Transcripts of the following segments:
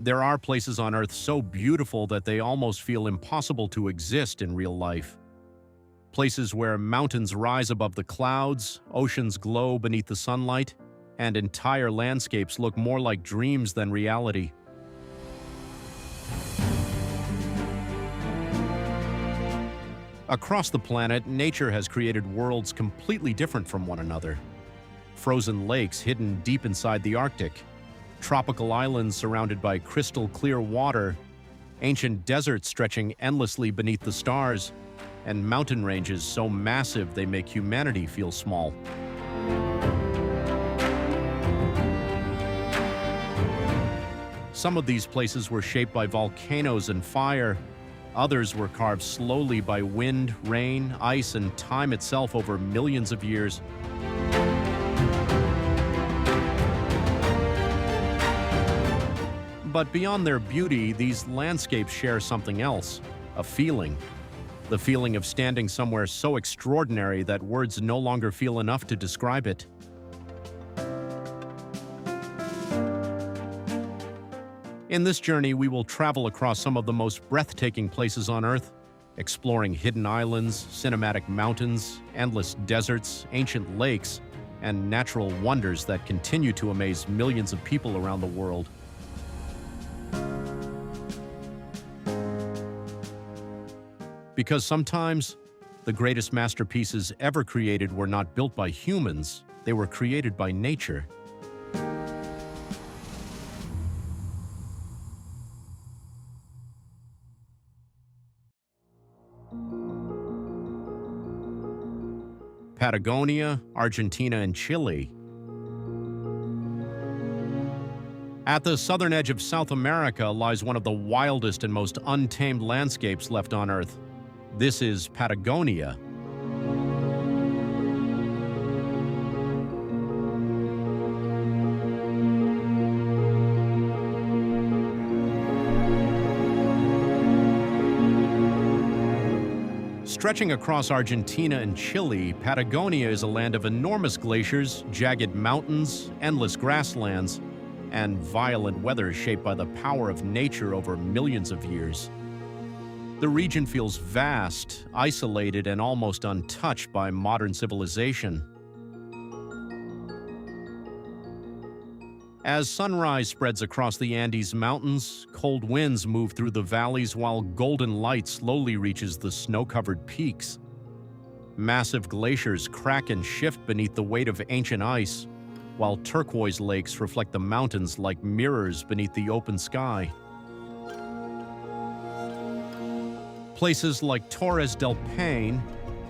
There are places on Earth so beautiful that they almost feel impossible to exist in real life. Places where mountains rise above the clouds, oceans glow beneath the sunlight, and entire landscapes look more like dreams than reality. Across the planet, nature has created worlds completely different from one another. Frozen lakes hidden deep inside the Arctic, tropical islands surrounded by crystal clear water, ancient deserts stretching endlessly beneath the stars, and mountain ranges so massive they make humanity feel small. Some of these places were shaped by volcanoes and fire. Others were carved slowly by wind, rain, ice, and time itself over millions of years. But beyond their beauty, these landscapes share something else, a feeling. The feeling of standing somewhere so extraordinary that words no longer feel enough to describe it. In this journey, we will travel across some of the most breathtaking places on Earth, exploring hidden islands, cinematic mountains, endless deserts, ancient lakes, and natural wonders that continue to amaze millions of people around the world. Because sometimes, the greatest masterpieces ever created were not built by humans, they were created by nature. Patagonia, Argentina, and Chile. At the southern edge of South America lies one of the wildest and most untamed landscapes left on Earth. This is Patagonia. Stretching across Argentina and Chile, Patagonia is a land of enormous glaciers, jagged mountains, endless grasslands, and violent weather shaped by the power of nature over millions of years. The region feels vast, isolated, and almost untouched by modern civilization. As sunrise spreads across the Andes Mountains, cold winds move through the valleys while golden light slowly reaches the snow-covered peaks. Massive glaciers crack and shift beneath the weight of ancient ice, while turquoise lakes reflect the mountains like mirrors beneath the open sky. Places like Torres del Paine,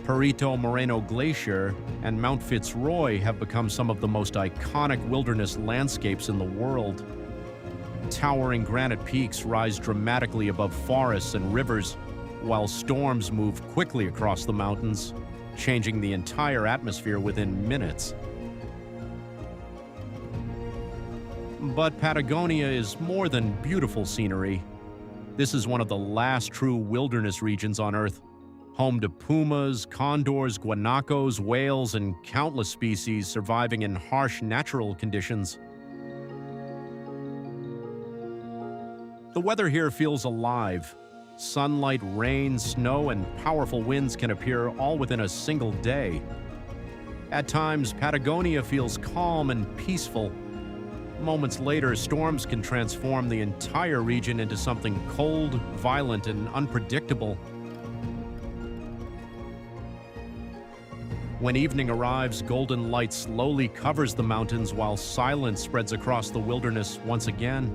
Perito Moreno Glacier, and Mount Fitzroy have become some of the most iconic wilderness landscapes in the world. Towering granite peaks rise dramatically above forests and rivers, while storms move quickly across the mountains, changing the entire atmosphere within minutes. But Patagonia is more than beautiful scenery. This is one of the last true wilderness regions on Earth, home to pumas, condors, guanacos, whales, and countless species surviving in harsh natural conditions. The weather here feels alive. Sunlight, rain, snow, and powerful winds can appear all within a single day. At times, Patagonia feels calm and peaceful. Moments later, storms can transform the entire region into something cold, violent, and unpredictable. When evening arrives, golden light slowly covers the mountains while silence spreads across the wilderness once again.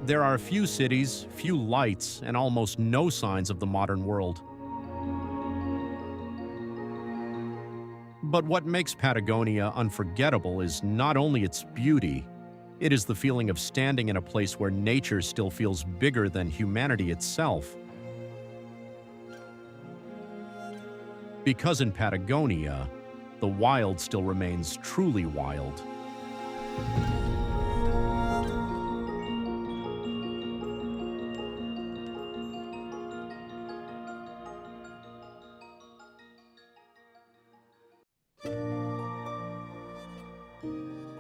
There are few cities, few lights, and almost no signs of the modern world. But what makes Patagonia unforgettable is not only its beauty, it is the feeling of standing in a place where nature still feels bigger than humanity itself. Because in Patagonia, the wild still remains truly wild.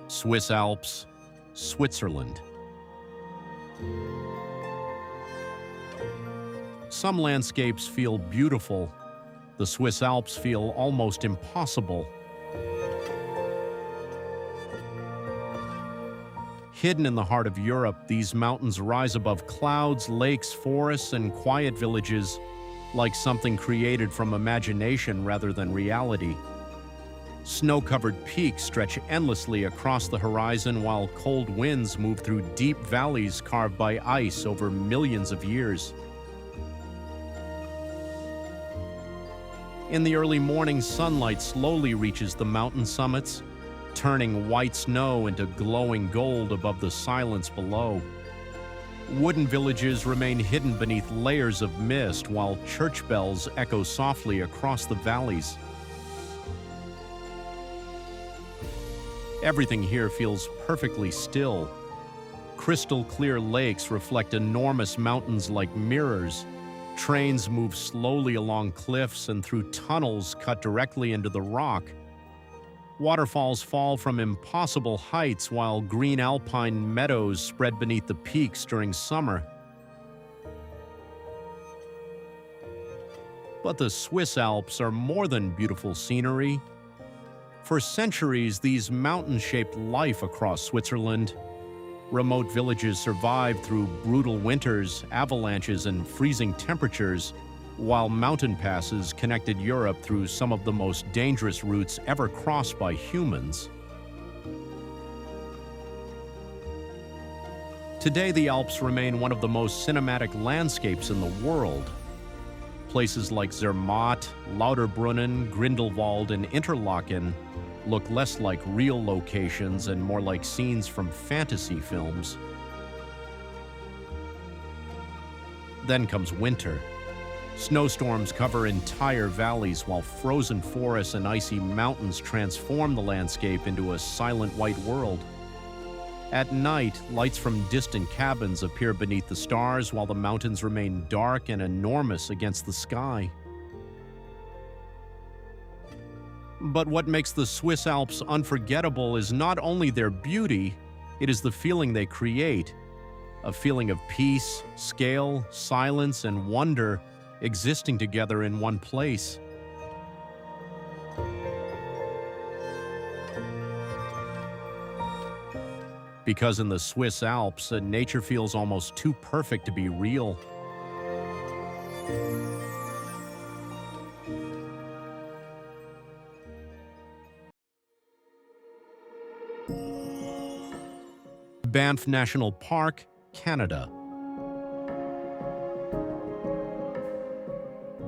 Swiss Alps, Switzerland. Some landscapes feel beautiful. The Swiss Alps feel almost impossible. Hidden in the heart of Europe, these mountains rise above clouds, lakes, forests, and quiet villages, like something created from imagination rather than reality. Snow-covered peaks stretch endlessly across the horizon while cold winds move through deep valleys carved by ice over millions of years. In the early morning, sunlight slowly reaches the mountain summits, turning white snow into glowing gold above the silence below. Wooden villages remain hidden beneath layers of mist while church bells echo softly across the valleys. Everything here feels perfectly still. Crystal clear lakes reflect enormous mountains like mirrors. Trains move slowly along cliffs and through tunnels cut directly into the rock. Waterfalls fall from impossible heights while green alpine meadows spread beneath the peaks during summer. But the Swiss Alps are more than beautiful scenery. For centuries, these mountains shaped life across Switzerland. Remote villages survived through brutal winters, avalanches, and freezing temperatures, while mountain passes connected Europe through some of the most dangerous routes ever crossed by humans. Today, the Alps remain one of the most cinematic landscapes in the world. Places like Zermatt, Lauterbrunnen, Grindelwald, and Interlaken look less like real locations and more like scenes from fantasy films. Then comes winter. Snowstorms cover entire valleys while frozen forests and icy mountains transform the landscape into a silent white world. At night, lights from distant cabins appear beneath the stars while the mountains remain dark and enormous against the sky. But what makes the Swiss Alps unforgettable is not only their beauty, it is the feeling they create. A feeling of peace, scale, silence, and wonder existing together in one place. Because in the Swiss Alps, nature feels almost too perfect to be real. Banff National Park, Canada.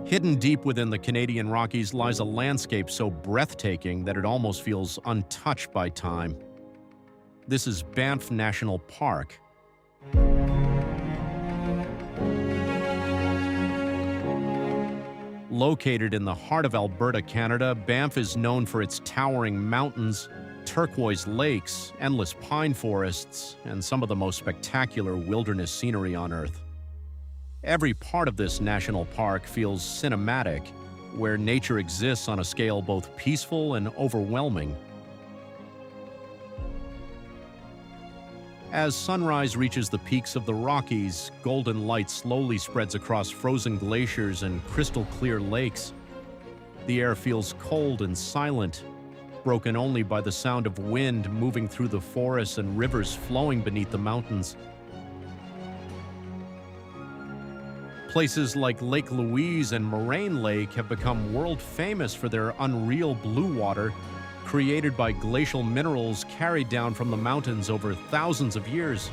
Hidden deep within the Canadian Rockies lies a landscape so breathtaking that it almost feels untouched by time. This is Banff National Park. Located in the heart of Alberta, Canada, Banff is known for its towering mountains, turquoise lakes, endless pine forests, and some of the most spectacular wilderness scenery on Earth. Every part of this national park feels cinematic, where nature exists on a scale both peaceful and overwhelming. As sunrise reaches the peaks of the Rockies, golden light slowly spreads across frozen glaciers and crystal-clear lakes. The air feels cold and silent, broken only by the sound of wind moving through the forests and rivers flowing beneath the mountains. Places like Lake Louise and Moraine Lake have become world-famous for their unreal blue water, created by glacial minerals carried down from the mountains over thousands of years.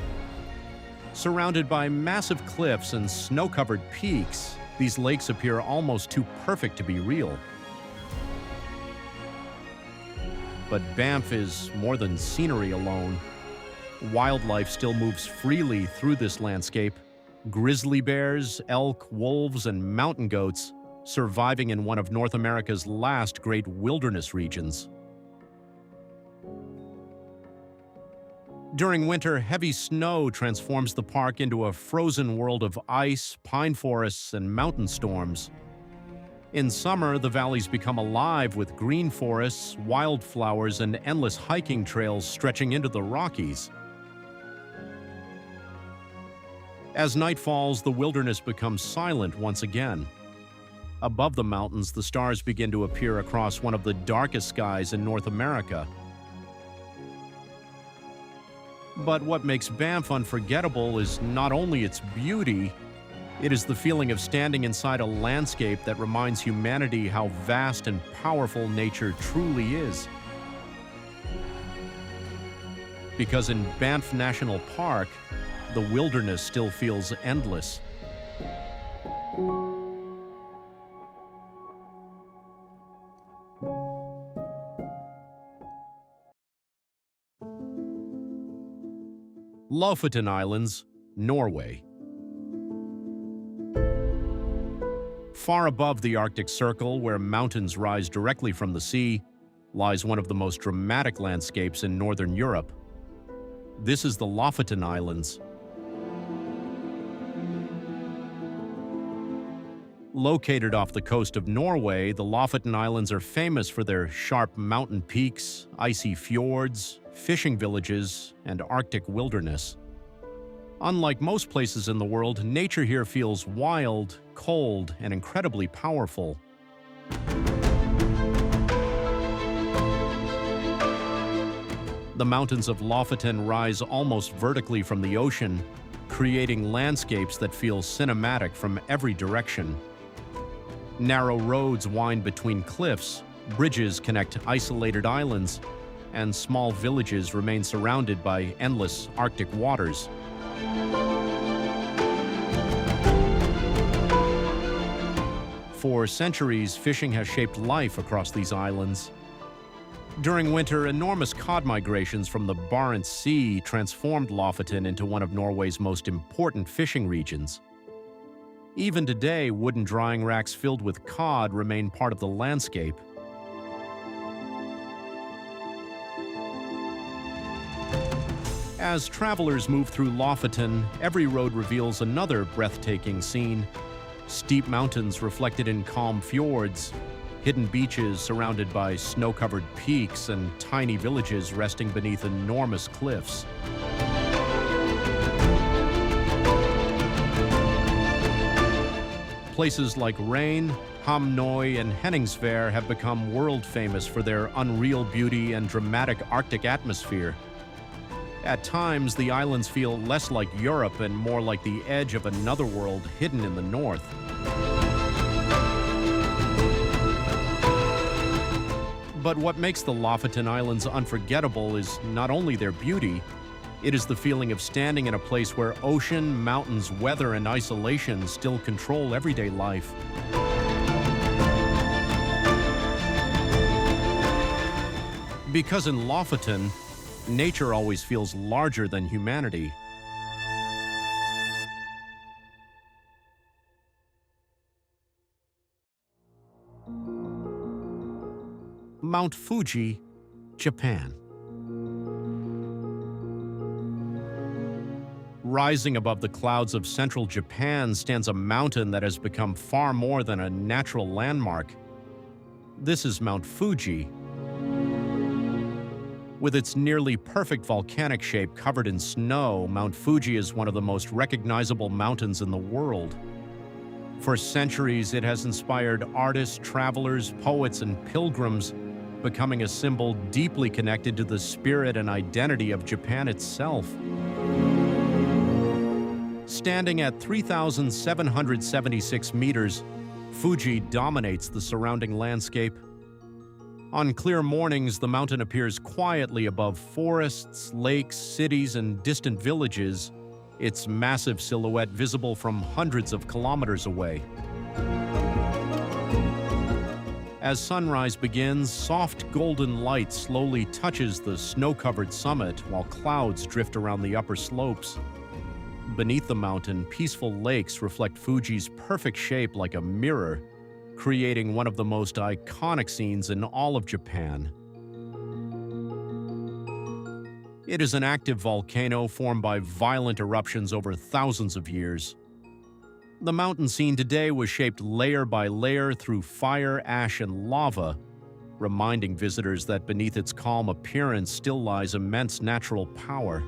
Surrounded by massive cliffs and snow-covered peaks, these lakes appear almost too perfect to be real. But Banff is more than scenery alone. Wildlife still moves freely through this landscape. Grizzly bears, elk, wolves, and mountain goats surviving in one of North America's last great wilderness regions. During winter, heavy snow transforms the park into a frozen world of ice, pine forests, and mountain storms. In summer, the valleys become alive with green forests, wildflowers, and endless hiking trails stretching into the Rockies. As night falls, the wilderness becomes silent once again. Above the mountains, the stars begin to appear across one of the darkest skies in North America. But what makes Banff unforgettable is not only its beauty, it is the feeling of standing inside a landscape that reminds humanity how vast and powerful nature truly is. Because in Banff National Park, the wilderness still feels endless. Lofoten Islands, Norway. Far above the Arctic Circle, where mountains rise directly from the sea, lies one of the most dramatic landscapes in northern Europe. This is the Lofoten Islands. Located off the coast of Norway, the Lofoten Islands are famous for their sharp mountain peaks, icy fjords, fishing villages, and Arctic wilderness. Unlike most places in the world, nature here feels wild, cold, and incredibly powerful. The mountains of Lofoten rise almost vertically from the ocean, creating landscapes that feel cinematic from every direction. Narrow roads wind between cliffs, bridges connect isolated islands, and small villages remain surrounded by endless Arctic waters. For centuries, fishing has shaped life across these islands. During winter, enormous cod migrations from the Barents Sea transformed Lofoten into one of Norway's most important fishing regions. Even today, wooden drying racks filled with cod remain part of the landscape. As travelers move through Lofoten, every road reveals another breathtaking scene. Steep mountains reflected in calm fjords, hidden beaches surrounded by snow-covered peaks, and tiny villages resting beneath enormous cliffs. Places like Rain, Hamnøy, and Henningsvær have become world-famous for their unreal beauty and dramatic Arctic atmosphere. At times, the islands feel less like Europe and more like the edge of another world hidden in the north. But what makes the Lofoten Islands unforgettable is not only their beauty, it is the feeling of standing in a place where ocean, mountains, weather, and isolation still control everyday life. Because in Lofoten, nature always feels larger than humanity. Mount Fuji, Japan. Rising above the clouds of central Japan stands a mountain that has become far more than a natural landmark. This is Mount Fuji. With its nearly perfect volcanic shape covered in snow, Mount Fuji is one of the most recognizable mountains in the world. For centuries, it has inspired artists, travelers, poets, and pilgrims, becoming a symbol deeply connected to the spirit and identity of Japan itself. Standing at 3,776 meters, Fuji dominates the surrounding landscape. On clear mornings, the mountain appears quietly above forests, lakes, cities, and distant villages, its massive silhouette visible from hundreds of kilometers away. As sunrise begins, soft golden light slowly touches the snow-covered summit while clouds drift around the upper slopes. Beneath the mountain, peaceful lakes reflect Fuji's perfect shape like a mirror, creating one of the most iconic scenes in all of Japan. It is an active volcano formed by violent eruptions over thousands of years. The mountain seen today was shaped layer by layer through fire, ash, and lava, reminding visitors that beneath its calm appearance still lies immense natural power.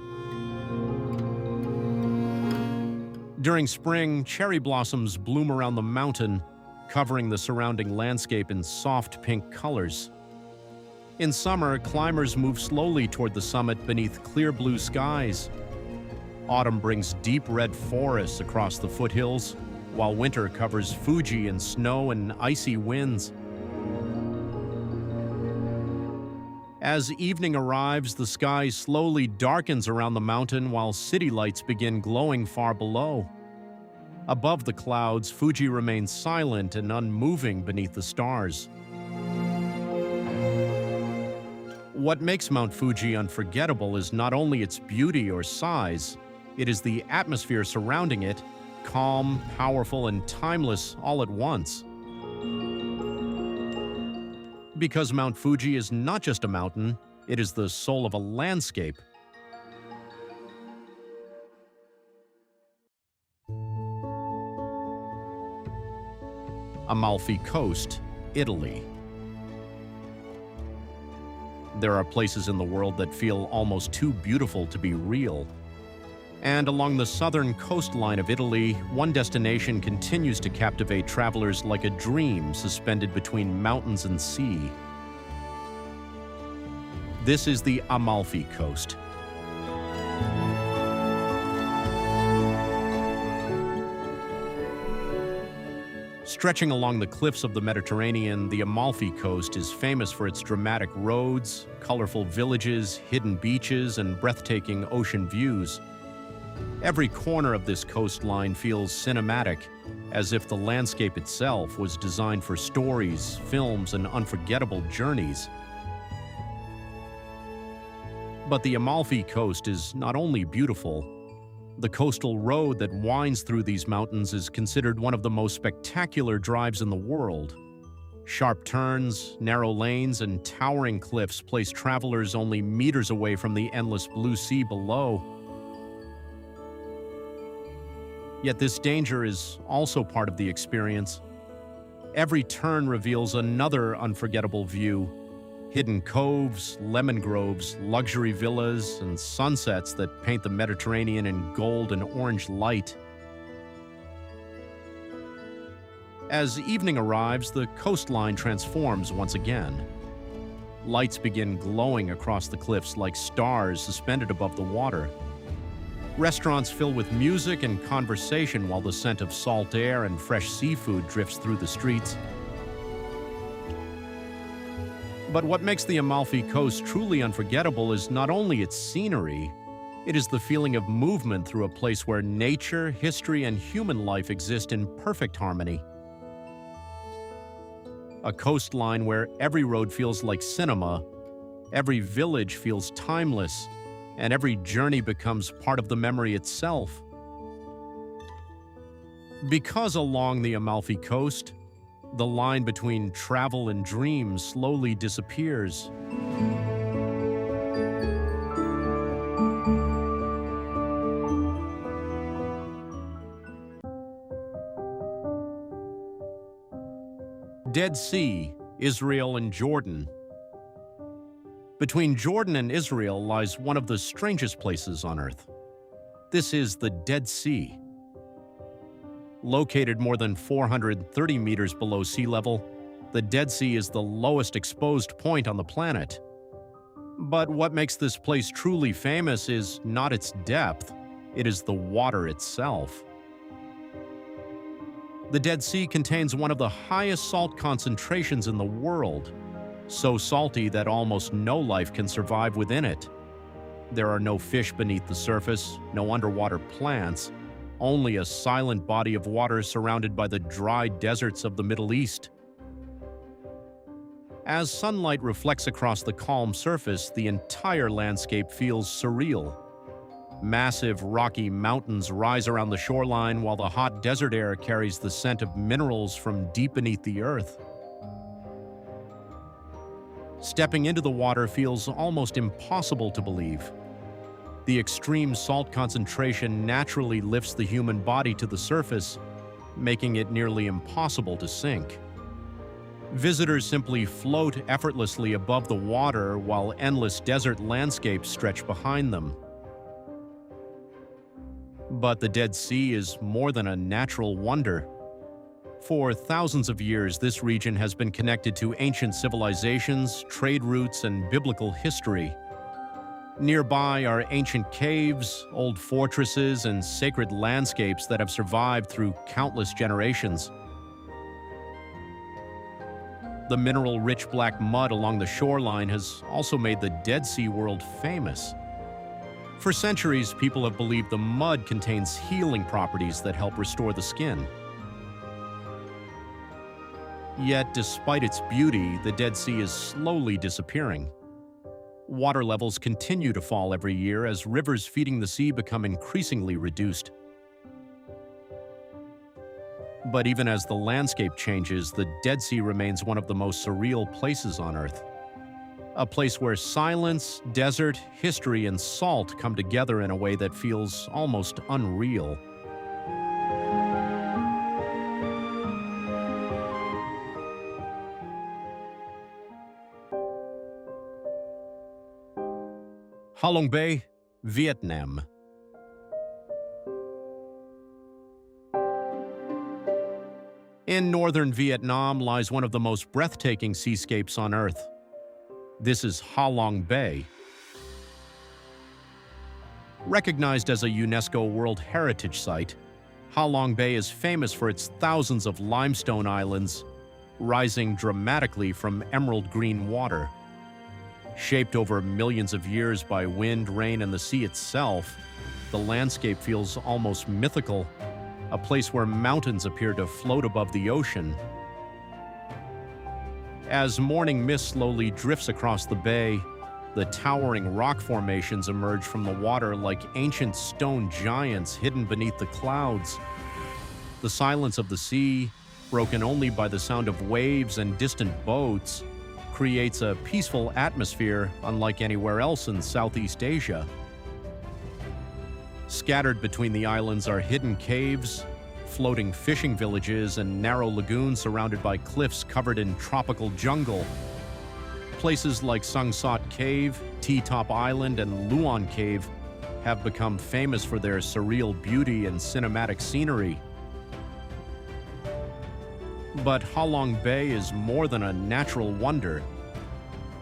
During spring, cherry blossoms bloom around the mountain, covering the surrounding landscape in soft pink colors. In summer, climbers move slowly toward the summit beneath clear blue skies. Autumn brings deep red forests across the foothills, while winter covers Fuji in snow and icy winds. As evening arrives, the sky slowly darkens around the mountain while city lights begin glowing far below. Above the clouds, Fuji remains silent and unmoving beneath the stars. What makes Mount Fuji unforgettable is not only its beauty or size, it is the atmosphere surrounding it, calm, powerful, and timeless all at once. Because Mount Fuji is not just a mountain, it is the soul of a landscape. Amalfi Coast, Italy. There are places in the world that feel almost too beautiful to be real. And along the southern coastline of Italy, one destination continues to captivate travelers like a dream suspended between mountains and sea. This is the Amalfi Coast. Stretching along the cliffs of the Mediterranean, the Amalfi Coast is famous for its dramatic roads, colorful villages, hidden beaches, and breathtaking ocean views. Every corner of this coastline feels cinematic, as if the landscape itself was designed for stories, films, and unforgettable journeys. But the Amalfi Coast is not only beautiful. The coastal road that winds through these mountains is considered one of the most spectacular drives in the world. Sharp turns, narrow lanes, and towering cliffs place travelers only meters away from the endless blue sea below. Yet this danger is also part of the experience. Every turn reveals another unforgettable view. Hidden coves, lemon groves, luxury villas, and sunsets that paint the Mediterranean in gold and orange light. As evening arrives, the coastline transforms once again. Lights begin glowing across the cliffs like stars suspended above the water. Restaurants fill with music and conversation while the scent of salt air and fresh seafood drifts through the streets. But what makes the Amalfi Coast truly unforgettable is not only its scenery, it is the feeling of movement through a place where nature, history, and human life exist in perfect harmony. A coastline where every road feels like cinema, every village feels timeless, and every journey becomes part of the memory itself. Because along the Amalfi Coast, the line between travel and dreams slowly disappears. Dead Sea, Israel and Jordan. Between Jordan and Israel lies one of the strangest places on Earth. This is the Dead Sea. Located more than 430 meters below sea level, the Dead Sea is the lowest exposed point on the planet. But what makes this place truly famous is not its depth, it is the water itself. The Dead Sea contains one of the highest salt concentrations in the world, so salty that almost no life can survive within it. There are no fish beneath the surface, no underwater plants, only a silent body of water surrounded by the dry deserts of the Middle East. As sunlight reflects across the calm surface, the entire landscape feels surreal. Massive rocky mountains rise around the shoreline while the hot desert air carries the scent of minerals from deep beneath the earth. Stepping into the water feels almost impossible to believe. The extreme salt concentration naturally lifts the human body to the surface, making it nearly impossible to sink. Visitors simply float effortlessly above the water while endless desert landscapes stretch behind them. But the Dead Sea is more than a natural wonder. For thousands of years, this region has been connected to ancient civilizations, trade routes, and biblical history. Nearby are ancient caves, old fortresses, and sacred landscapes that have survived through countless generations. The mineral-rich black mud along the shoreline has also made the Dead Sea world famous. For centuries, people have believed the mud contains healing properties that help restore the skin. Yet, despite its beauty, the Dead Sea is slowly disappearing. Water levels continue to fall every year as rivers feeding the sea become increasingly reduced. But even as the landscape changes, the Dead Sea remains one of the most surreal places on Earth. A place where silence, desert, history, and salt come together in a way that feels almost unreal. Halong Bay, Vietnam. In northern Vietnam lies one of the most breathtaking seascapes on Earth. This is Halong Bay. Recognized as a UNESCO World Heritage Site, Halong Bay is famous for its thousands of limestone islands, rising dramatically from emerald green water. Shaped over millions of years by wind, rain, and the sea itself, the landscape feels almost mythical, a place where mountains appear to float above the ocean. As morning mist slowly drifts across the bay, the towering rock formations emerge from the water like ancient stone giants hidden beneath the clouds. The silence of the sea, broken only by the sound of waves and distant boats, creates a peaceful atmosphere unlike anywhere else in Southeast Asia. Scattered between the islands are hidden caves, floating fishing villages, and narrow lagoons surrounded by cliffs covered in tropical jungle. Places like Sung Sot Cave, T-Top Island, and Luan Cave have become famous for their surreal beauty and cinematic scenery. But Halong Bay is more than a natural wonder.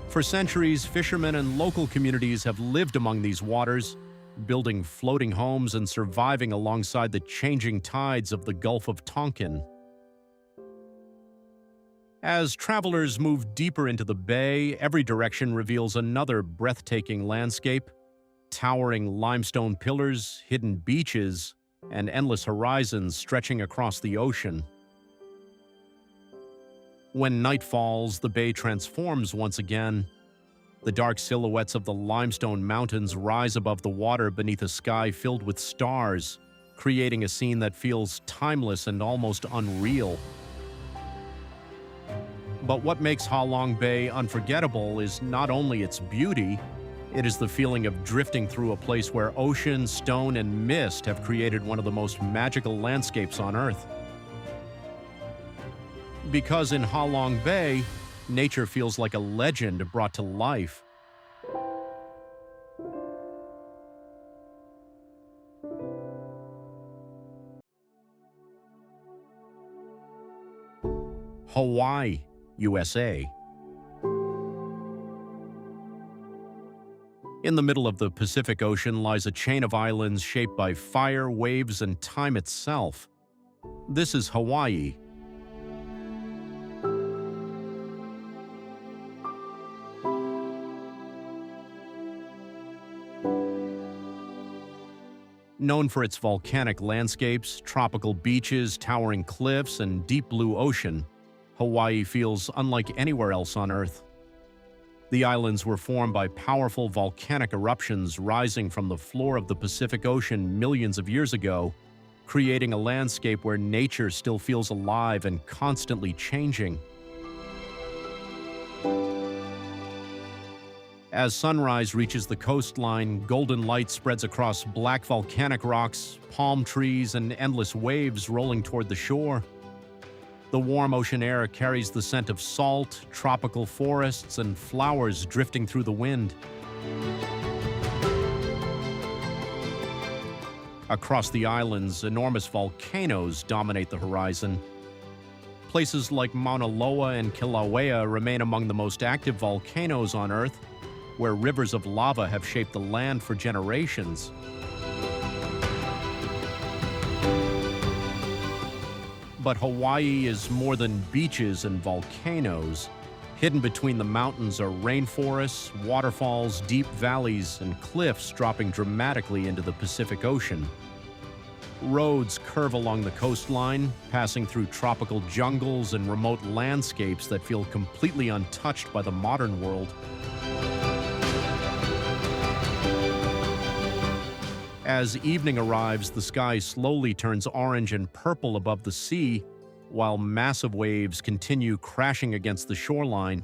For centuries, fishermen and local communities have lived among these waters, building floating homes and surviving alongside the changing tides of the Gulf of Tonkin. As travelers move deeper into the bay, every direction reveals another breathtaking landscape: towering limestone pillars, hidden beaches, and endless horizons stretching across the ocean. When night falls, the bay transforms once again. The dark silhouettes of the limestone mountains rise above the water beneath a sky filled with stars, creating a scene that feels timeless and almost unreal. But what makes Halong Bay unforgettable is not only its beauty, it is the feeling of drifting through a place where ocean, stone, and mist have created one of the most magical landscapes on Earth. Because in Halong Bay, nature feels like a legend brought to life. Hawaii, USA. In the middle of the Pacific Ocean lies a chain of islands shaped by fire, waves, and time itself. This is Hawaii. Known for its volcanic landscapes, tropical beaches, towering cliffs, and deep blue ocean, Hawaii feels unlike anywhere else on Earth. The islands were formed by powerful volcanic eruptions rising from the floor of the Pacific Ocean millions of years ago, creating a landscape where nature still feels alive and constantly changing. As sunrise reaches the coastline, golden light spreads across black volcanic rocks, palm trees, and endless waves rolling toward the shore. The warm ocean air carries the scent of salt, tropical forests, and flowers drifting through the wind. Across the islands, enormous volcanoes dominate the horizon. Places like Mauna Loa and Kilauea remain among the most active volcanoes on Earth, where rivers of lava have shaped the land for generations. But Hawaii is more than beaches and volcanoes. Hidden between the mountains are rainforests, waterfalls, deep valleys, and cliffs dropping dramatically into the Pacific Ocean. Roads curve along the coastline, passing through tropical jungles and remote landscapes that feel completely untouched by the modern world. As evening arrives, the sky slowly turns orange and purple above the sea, while massive waves continue crashing against the shoreline.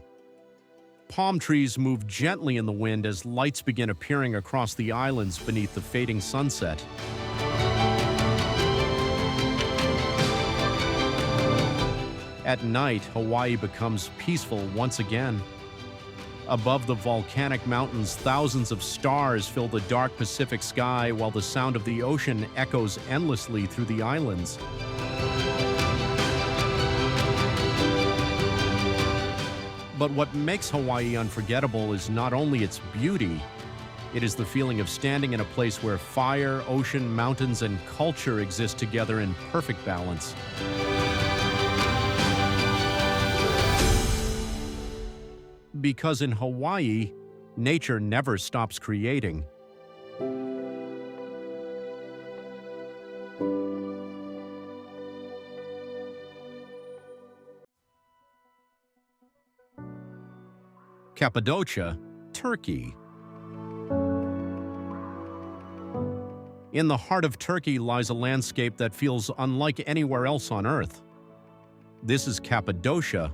Palm trees move gently in the wind as lights begin appearing across the islands beneath the fading sunset. At night, Hawaii becomes peaceful once again. Above the volcanic mountains, thousands of stars fill the dark Pacific sky while the sound of the ocean echoes endlessly through the islands. But what makes Hawaii unforgettable is not only its beauty, it is the feeling of standing in a place where fire, ocean, mountains, and culture exist together in perfect balance. Because in Hawaii, nature never stops creating. Cappadocia, Turkey. In the heart of Turkey lies a landscape that feels unlike anywhere else on Earth. This is Cappadocia.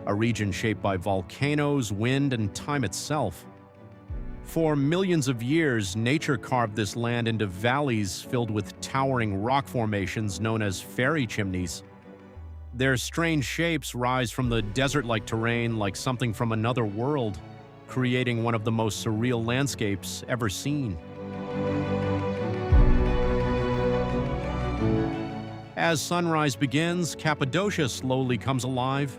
A region shaped by volcanoes, wind, and time itself. For millions of years, nature carved this land into valleys filled with towering rock formations known as fairy chimneys. Their strange shapes rise from the desert-like terrain like something from another world, creating one of the most surreal landscapes ever seen. As sunrise begins, Cappadocia slowly comes alive.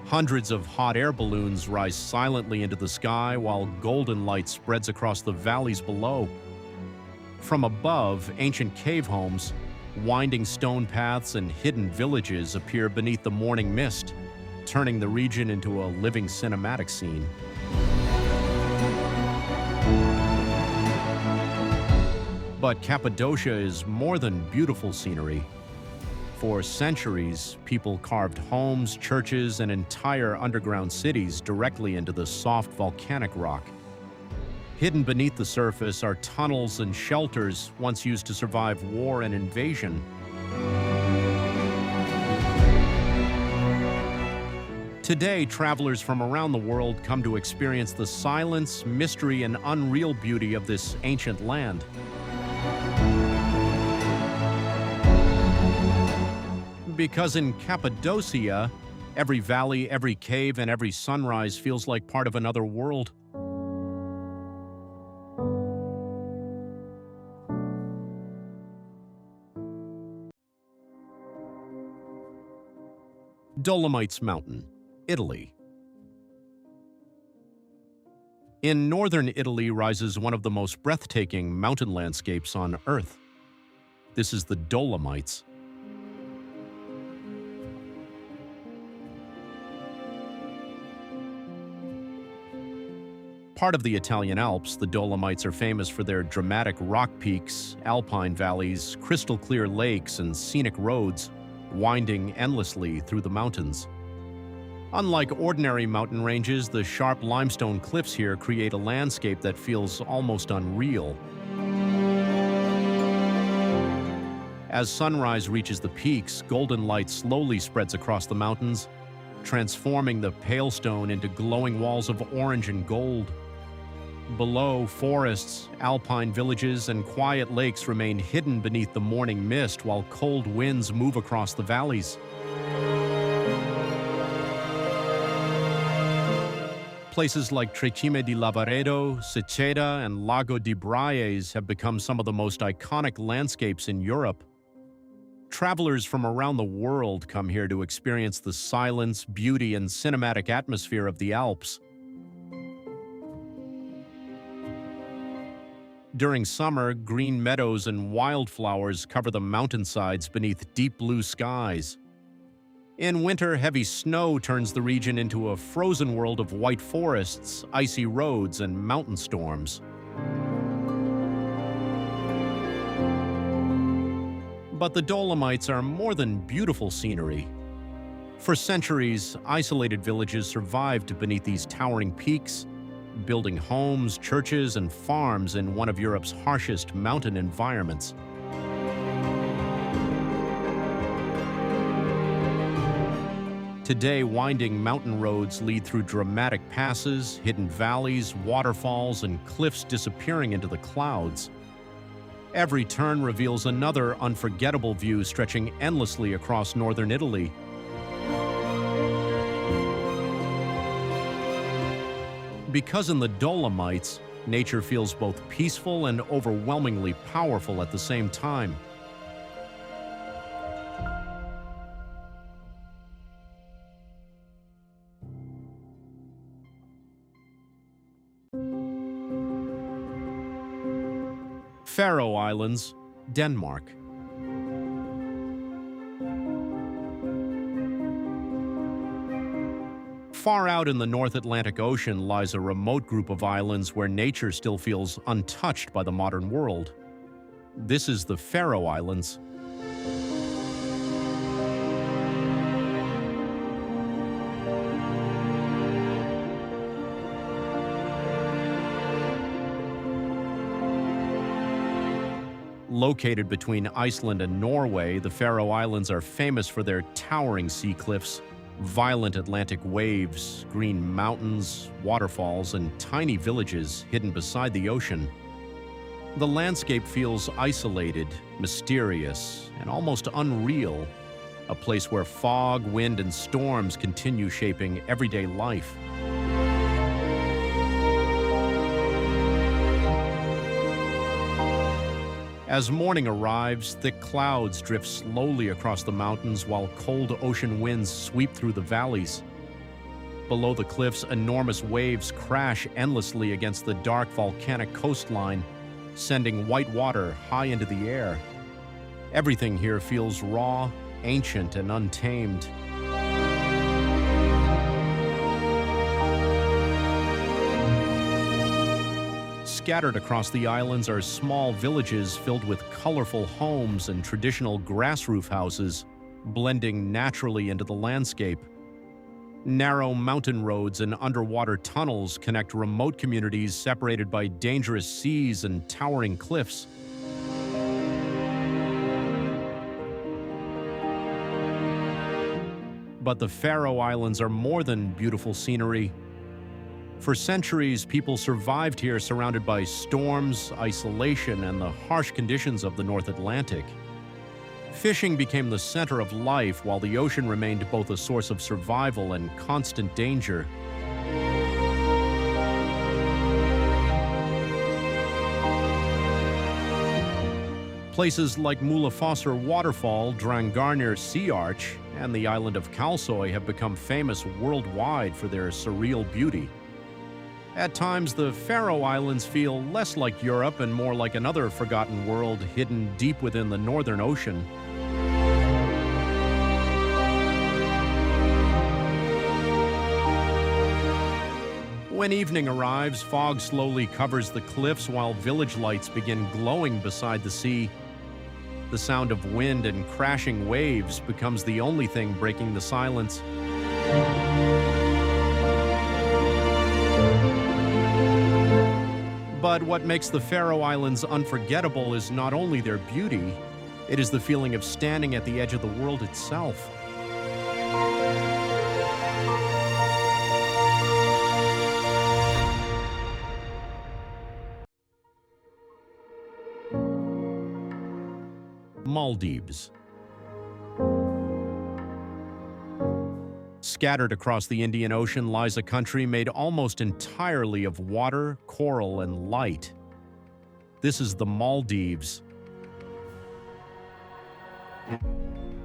Hundreds of hot air balloons rise silently into the sky while golden light spreads across the valleys below. From above, ancient cave homes, winding stone paths, and hidden villages appear beneath the morning mist, turning the region into a living cinematic scene. But Cappadocia is more than beautiful scenery. For centuries, people carved homes, churches, and entire underground cities directly into the soft volcanic rock. Hidden beneath the surface are tunnels and shelters once used to survive war and invasion. Today, travelers from around the world come to experience the silence, mystery, and unreal beauty of this ancient land. Because in Cappadocia, every valley, every cave, and every sunrise feels like part of another world. Dolomites Mountain, Italy. In northern Italy rises one of the most breathtaking mountain landscapes on Earth. This is the Dolomites. Part of the Italian Alps, the Dolomites are famous for their dramatic rock peaks, alpine valleys, crystal-clear lakes, and scenic roads, winding endlessly through the mountains. Unlike ordinary mountain ranges, the sharp limestone cliffs here create a landscape that feels almost unreal. As sunrise reaches the peaks, golden light slowly spreads across the mountains, transforming the pale stone into glowing walls of orange and gold. Below, forests, alpine villages, and quiet lakes remain hidden beneath the morning mist while cold winds move across the valleys. Places like Trecime di Lavaredo, Seceda, and Lago di Braies have become some of the most iconic landscapes in Europe. Travelers from around the world come here to experience the silence, beauty, and cinematic atmosphere of the Alps. During summer, green meadows and wildflowers cover the mountainsides beneath deep blue skies. In winter, heavy snow turns the region into a frozen world of white forests, icy roads, and mountain storms. But the Dolomites are more than beautiful scenery. For centuries, isolated villages survived beneath these towering peaks, building homes, churches, and farms in one of Europe's harshest mountain environments. Today, winding mountain roads lead through dramatic passes, hidden valleys, waterfalls, and cliffs disappearing into the clouds. Every turn reveals another unforgettable view stretching endlessly across northern Italy. Because in the Dolomites, nature feels both peaceful and overwhelmingly powerful at the same time. Faroe Islands, Denmark. Far out in the North Atlantic Ocean lies a remote group of islands where nature still feels untouched by the modern world. This is the Faroe Islands. Located between Iceland and Norway, the Faroe Islands are famous for their towering sea cliffs, violent Atlantic waves, green mountains, waterfalls, and tiny villages hidden beside the ocean. The landscape feels isolated, mysterious, and almost unreal, a place where fog, wind, and storms continue shaping everyday life. As morning arrives, thick clouds drift slowly across the mountains while cold ocean winds sweep through the valleys. Below the cliffs, enormous waves crash endlessly against the dark volcanic coastline, sending white water high into the air. Everything here feels raw, ancient, and untamed. Scattered across the islands are small villages filled with colorful homes and traditional grass roof houses, blending naturally into the landscape. Narrow mountain roads and underwater tunnels connect remote communities separated by dangerous seas and towering cliffs. But the Faroe Islands are more than beautiful scenery. For centuries, people survived here surrounded by storms, isolation, and the harsh conditions of the North Atlantic. Fishing became the center of life, while the ocean remained both a source of survival and constant danger. Places like Mulafossur Waterfall, Drangarnir Sea Arch, and the island of Kalsoy have become famous worldwide for their surreal beauty. At times, the Faroe Islands feel less like Europe and more like another forgotten world hidden deep within the Northern Ocean. When evening arrives, fog slowly covers the cliffs while village lights begin glowing beside the sea. The sound of wind and crashing waves becomes the only thing breaking the silence. But what makes the Faroe Islands unforgettable is not only their beauty, it is the feeling of standing at the edge of the world itself. Maldives. Scattered across the Indian Ocean lies a country made almost entirely of water, coral, and light. This is the Maldives.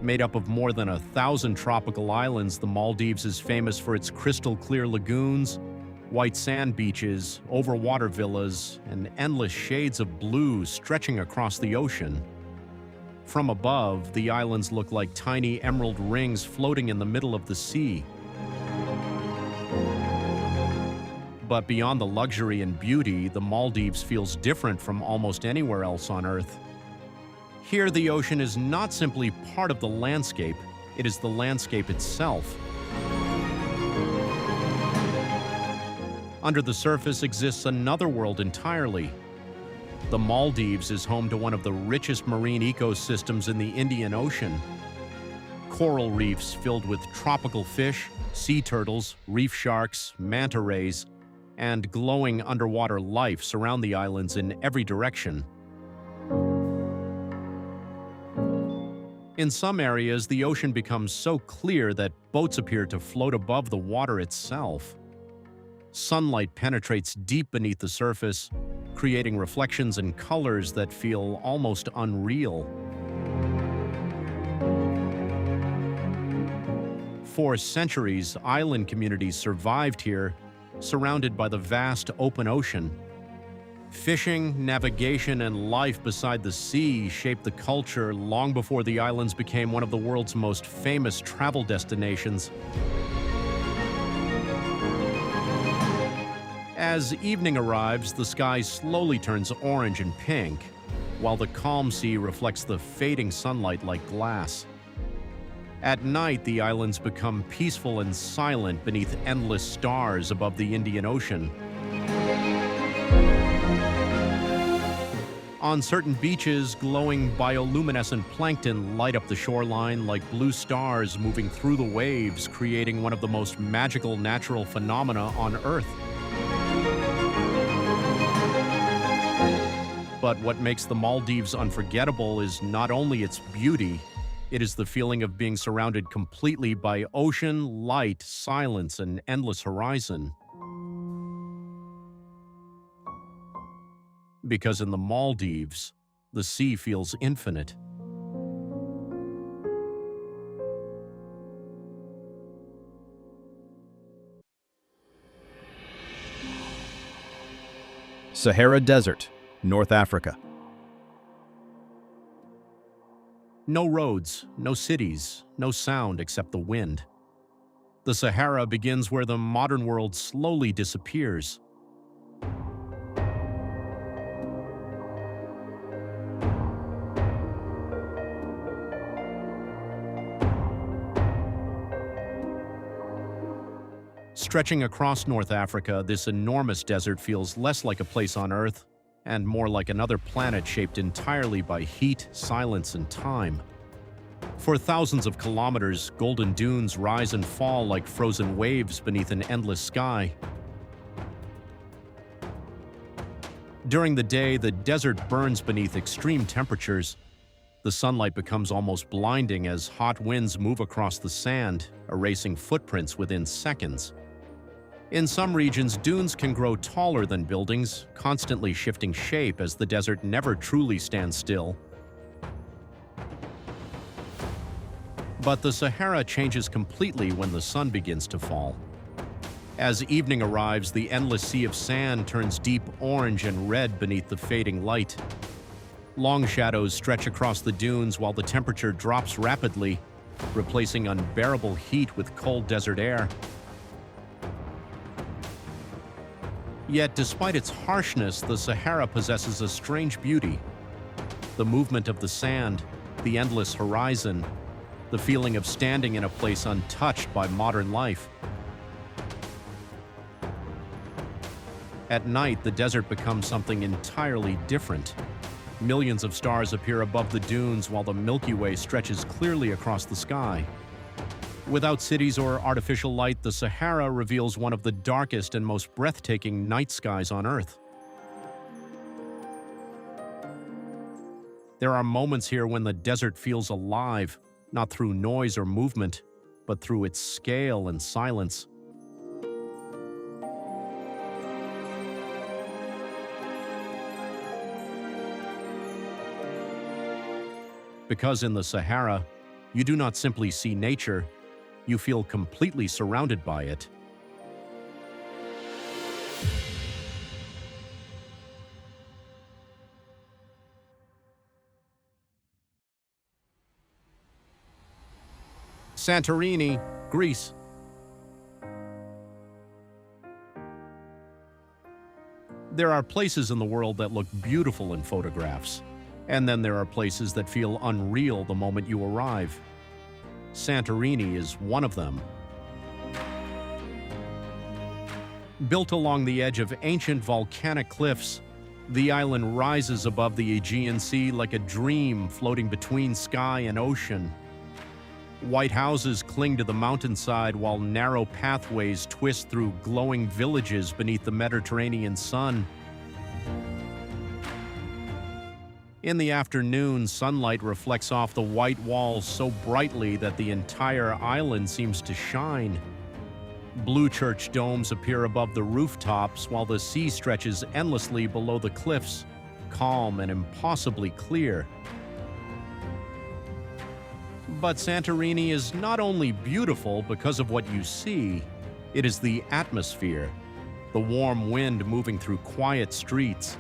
Made up of more than 1,000 tropical islands, the Maldives is famous for its crystal-clear lagoons, white sand beaches, overwater villas, and endless shades of blue stretching across the ocean. From above, the islands look like tiny emerald rings floating in the middle of the sea. But beyond the luxury and beauty, the Maldives feels different from almost anywhere else on Earth. Here, the ocean is not simply part of the landscape, it is the landscape itself. Under the surface exists another world entirely. The Maldives is home to one of the richest marine ecosystems in the Indian Ocean. Coral reefs filled with tropical fish, sea turtles, reef sharks, manta rays, and glowing underwater life surround the islands in every direction. In some areas, the ocean becomes so clear that boats appear to float above the water itself. Sunlight penetrates deep beneath the surface, creating reflections and colors that feel almost unreal. For centuries, island communities survived here, surrounded by the vast open ocean. Fishing, navigation, and life beside the sea shaped the culture long before the islands became one of the world's most famous travel destinations. As evening arrives, the sky slowly turns orange and pink, while the calm sea reflects the fading sunlight like glass. At night, the islands become peaceful and silent beneath endless stars above the Indian Ocean. On certain beaches, glowing bioluminescent plankton light up the shoreline like blue stars moving through the waves, creating one of the most magical natural phenomena on Earth. But what makes the Maldives unforgettable is not only its beauty, it is the feeling of being surrounded completely by ocean, light, silence, and endless horizon. Because in the Maldives, the sea feels infinite. Sahara Desert, North Africa. No roads, no cities, no sound except the wind. The Sahara begins where the modern world slowly disappears. Stretching across North Africa, this enormous desert feels less like a place on Earth and more like another planet shaped entirely by heat, silence, and time. For thousands of kilometers, golden dunes rise and fall like frozen waves beneath an endless sky. During the day, the desert burns beneath extreme temperatures. The sunlight becomes almost blinding as hot winds move across the sand, erasing footprints within seconds. In some regions, dunes can grow taller than buildings, constantly shifting shape as the desert never truly stands still. But the Sahara changes completely when the sun begins to fall. As evening arrives, the endless sea of sand turns deep orange and red beneath the fading light. Long shadows stretch across the dunes while the temperature drops rapidly, replacing unbearable heat with cold desert air. Yet, despite its harshness, the Sahara possesses a strange beauty. The movement of the sand, the endless horizon, the feeling of standing in a place untouched by modern life. At night, the desert becomes something entirely different. Millions of stars appear above the dunes while the Milky Way stretches clearly across the sky. Without cities or artificial light, the Sahara reveals one of the darkest and most breathtaking night skies on Earth. There are moments here when the desert feels alive, not through noise or movement, but through its scale and silence. Because in the Sahara, you do not simply see nature, you feel completely surrounded by it. Santorini, Greece. There are places in the world that look beautiful in photographs, and then there are places that feel unreal the moment you arrive. Santorini is one of them. Built along the edge of ancient volcanic cliffs, the island rises above the Aegean Sea like a dream floating between sky and ocean. White houses cling to the mountainside while narrow pathways twist through glowing villages beneath the Mediterranean sun. In the afternoon, sunlight reflects off the white walls so brightly that the entire island seems to shine. Blue church domes appear above the rooftops while the sea stretches endlessly below the cliffs, calm and impossibly clear. But Santorini is not only beautiful because of what you see, it is the atmosphere, the warm wind moving through quiet streets,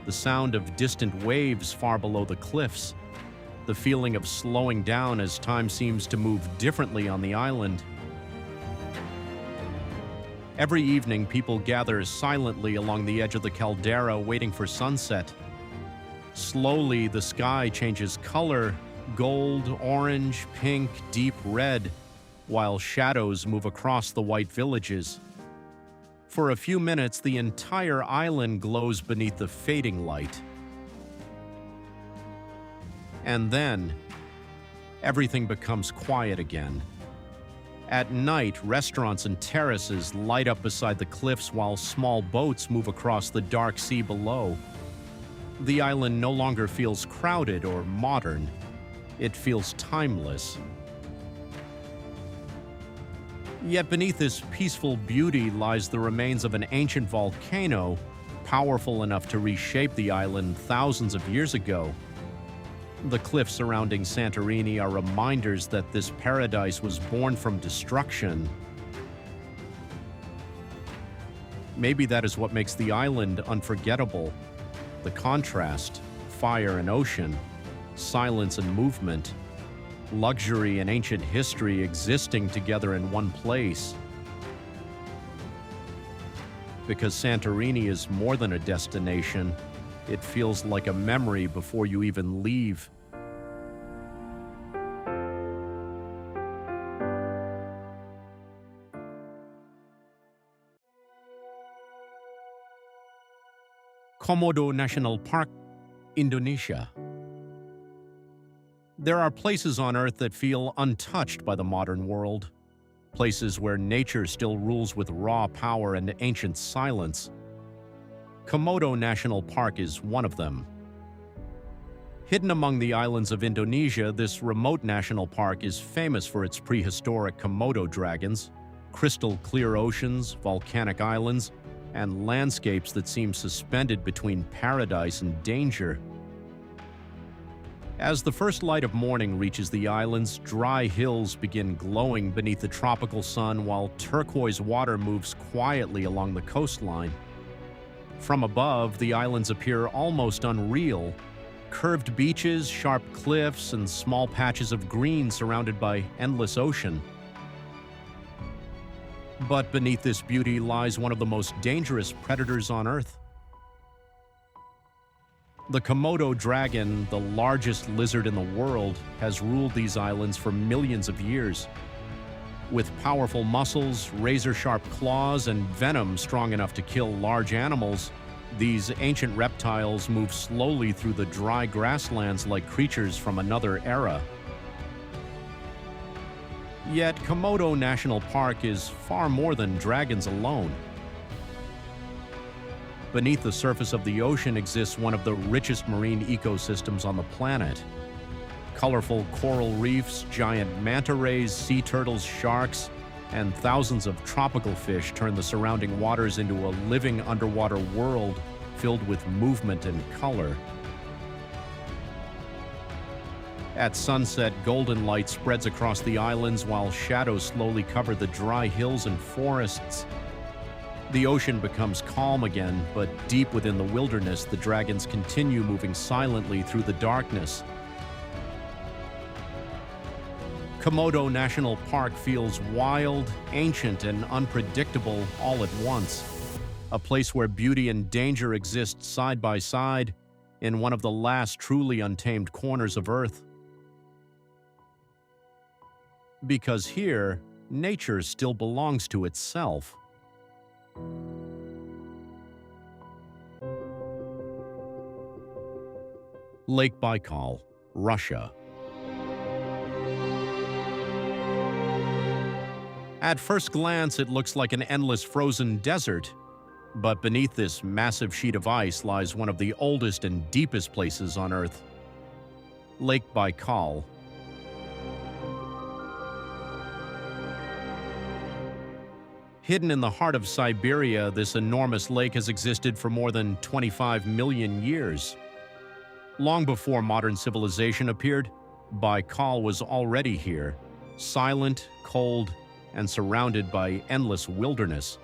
the sound of distant waves far below the cliffs, the feeling of slowing down as time seems to move differently on the island. Every evening, people gather silently along the edge of the caldera waiting for sunset. Slowly, the sky changes color, gold, orange, pink, deep red, while shadows move across the white villages. For a few minutes, the entire island glows beneath the fading light. And then, everything becomes quiet again. At night, restaurants and terraces light up beside the cliffs while small boats move across the dark sea below. The island no longer feels crowded or modern. It feels timeless. Yet beneath this peaceful beauty lies the remains of an ancient volcano, powerful enough to reshape the island thousands of years ago. The cliffs surrounding Santorini are reminders that this paradise was born from destruction. Maybe that is what makes the island unforgettable. The contrast, fire and ocean, silence and movement, luxury and ancient history existing together in one place. Because Santorini is more than a destination, it feels like a memory before you even leave. Komodo National Park, Indonesia. There are places on Earth that feel untouched by the modern world, places where nature still rules with raw power and ancient silence. Komodo National Park is one of them. Hidden among the islands of Indonesia, this remote national park is famous for its prehistoric Komodo dragons, crystal-clear oceans, volcanic islands, and landscapes that seem suspended between paradise and danger. As the first light of morning reaches the islands, dry hills begin glowing beneath the tropical sun while turquoise water moves quietly along the coastline. From above, the islands appear almost unreal. Curved beaches, sharp cliffs, and small patches of green surrounded by endless ocean. But beneath this beauty lies one of the most dangerous predators on Earth. The Komodo dragon, the largest lizard in the world, has ruled these islands for millions of years. With powerful muscles, razor-sharp claws, and venom strong enough to kill large animals, these ancient reptiles move slowly through the dry grasslands like creatures from another era. Yet Komodo National Park is far more than dragons alone. Beneath the surface of the ocean exists one of the richest marine ecosystems on the planet. Colorful coral reefs, giant manta rays, sea turtles, sharks, and thousands of tropical fish turn the surrounding waters into a living underwater world filled with movement and color. At sunset, golden light spreads across the islands while shadows slowly cover the dry hills and forests. The ocean becomes calm again, but deep within the wilderness, the dragons continue moving silently through the darkness. Komodo National Park feels wild, ancient, and unpredictable all at once. A place where beauty and danger exist side by side in one of the last truly untamed corners of Earth. Because here, nature still belongs to itself. Lake Baikal, Russia. At first glance, it looks like an endless frozen desert, but beneath this massive sheet of ice lies one of the oldest and deepest places on Earth. Lake Baikal. Hidden in the heart of Siberia, this enormous lake has existed for more than 25 million years. Long before modern civilization appeared, Baikal was already here, silent, cold, and surrounded by endless wilderness.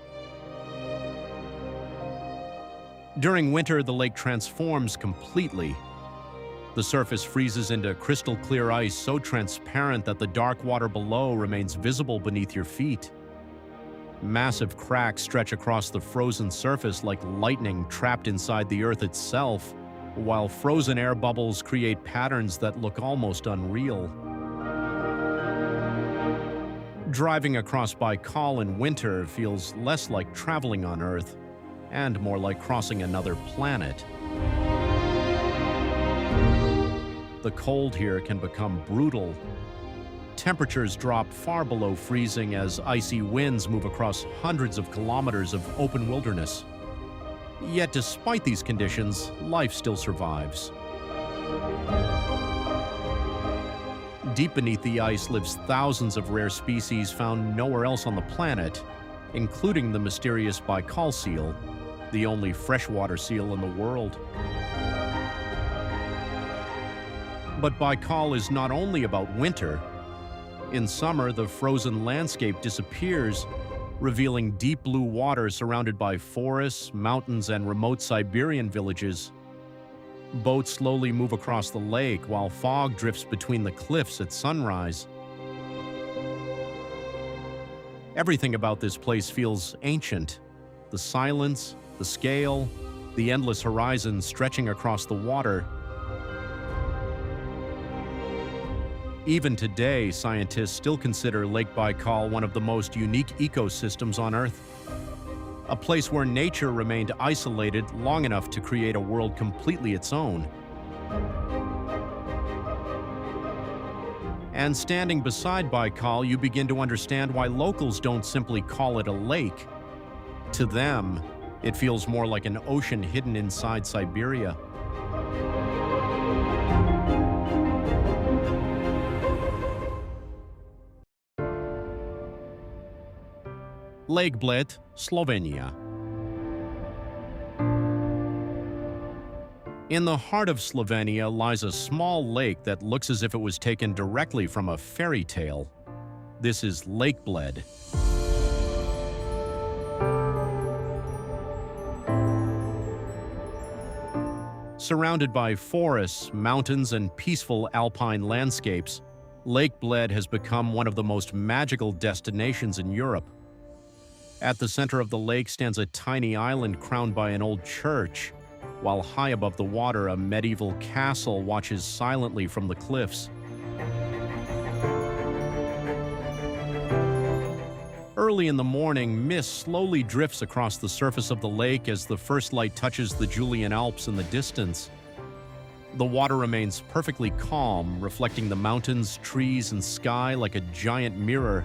During winter, the lake transforms completely. The surface freezes into crystal clear ice so transparent that the dark water below remains visible beneath your feet. Massive cracks stretch across the frozen surface like lightning trapped inside the earth itself, while frozen air bubbles create patterns that look almost unreal. Driving across Baikal in winter feels less like traveling on Earth and more like crossing another planet. The cold here can become brutal. Temperatures drop far below freezing as icy winds move across hundreds of kilometers of open wilderness. Yet despite these conditions, life still survives. Deep beneath the ice lives thousands of rare species found nowhere else on the planet, including the mysterious Baikal seal, the only freshwater seal in the world. But Baikal is not only about winter. In summer, the frozen landscape disappears, revealing deep blue water surrounded by forests, mountains, and remote Siberian villages. Boats slowly move across the lake while fog drifts between the cliffs at sunrise. Everything about this place feels ancient. The silence, the scale, the endless horizon stretching across the water. Even today, scientists still consider Lake Baikal one of the most unique ecosystems on Earth. A place where nature remained isolated long enough to create a world completely its own. And standing beside Baikal, you begin to understand why locals don't simply call it a lake. To them, it feels more like an ocean hidden inside Siberia. Lake Bled, Slovenia. In the heart of Slovenia lies a small lake that looks as if it was taken directly from a fairy tale. This is Lake Bled. Surrounded by forests, mountains, and peaceful alpine landscapes, Lake Bled has become one of the most magical destinations in Europe. At the center of the lake stands a tiny island crowned by an old church, while high above the water, a medieval castle watches silently from the cliffs. Early in the morning, mist slowly drifts across the surface of the lake as the first light touches the Julian Alps in the distance. The water remains perfectly calm, reflecting the mountains, trees, and sky like a giant mirror.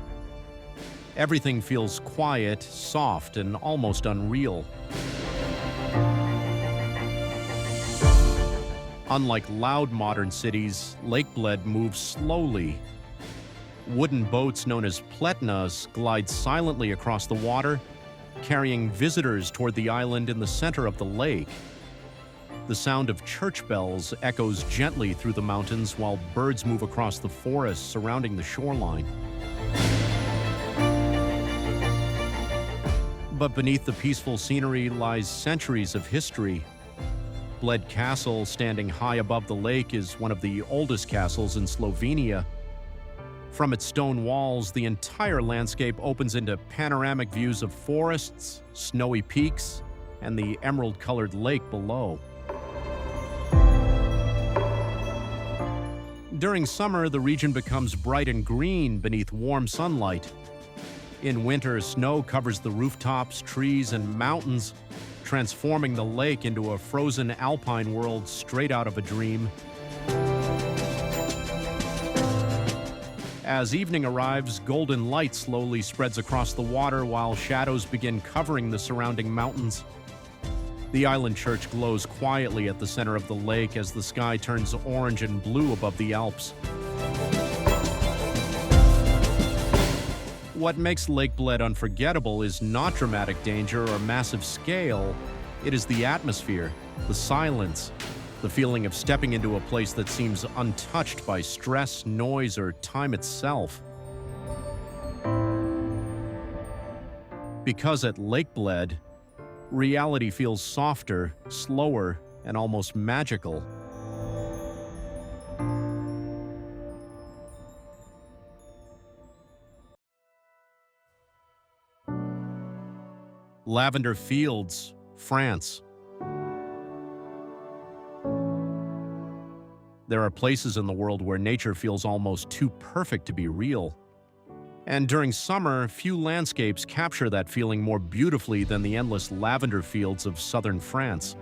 Everything feels quiet, soft, and almost unreal. Unlike loud modern cities, Lake Bled moves slowly. Wooden boats known as pletnas glide silently across the water, carrying visitors toward the island in the center of the lake. The sound of church bells echoes gently through the mountains while birds move across the forests surrounding the shoreline. But beneath the peaceful scenery lies centuries of history. Bled Castle, standing high above the lake, is one of the oldest castles in Slovenia. From its stone walls, the entire landscape opens into panoramic views of forests, snowy peaks, and the emerald-colored lake below. During summer, the region becomes bright and green beneath warm sunlight. In winter, snow covers the rooftops, trees, and mountains, transforming the lake into a frozen alpine world straight out of a dream. As evening arrives, golden light slowly spreads across the water while shadows begin covering the surrounding mountains. The island church glows quietly at the center of the lake as the sky turns orange and blue above the Alps. What makes Lake Bled unforgettable is not dramatic danger or massive scale. It is the atmosphere, the silence, the feeling of stepping into a place that seems untouched by stress, noise, or time itself. Because at Lake Bled, reality feels softer, slower, and almost magical. Lavender Fields, France. There are places in the world where nature feels almost too perfect to be real. And during summer, few landscapes capture that feeling more beautifully than the endless lavender fields of southern France.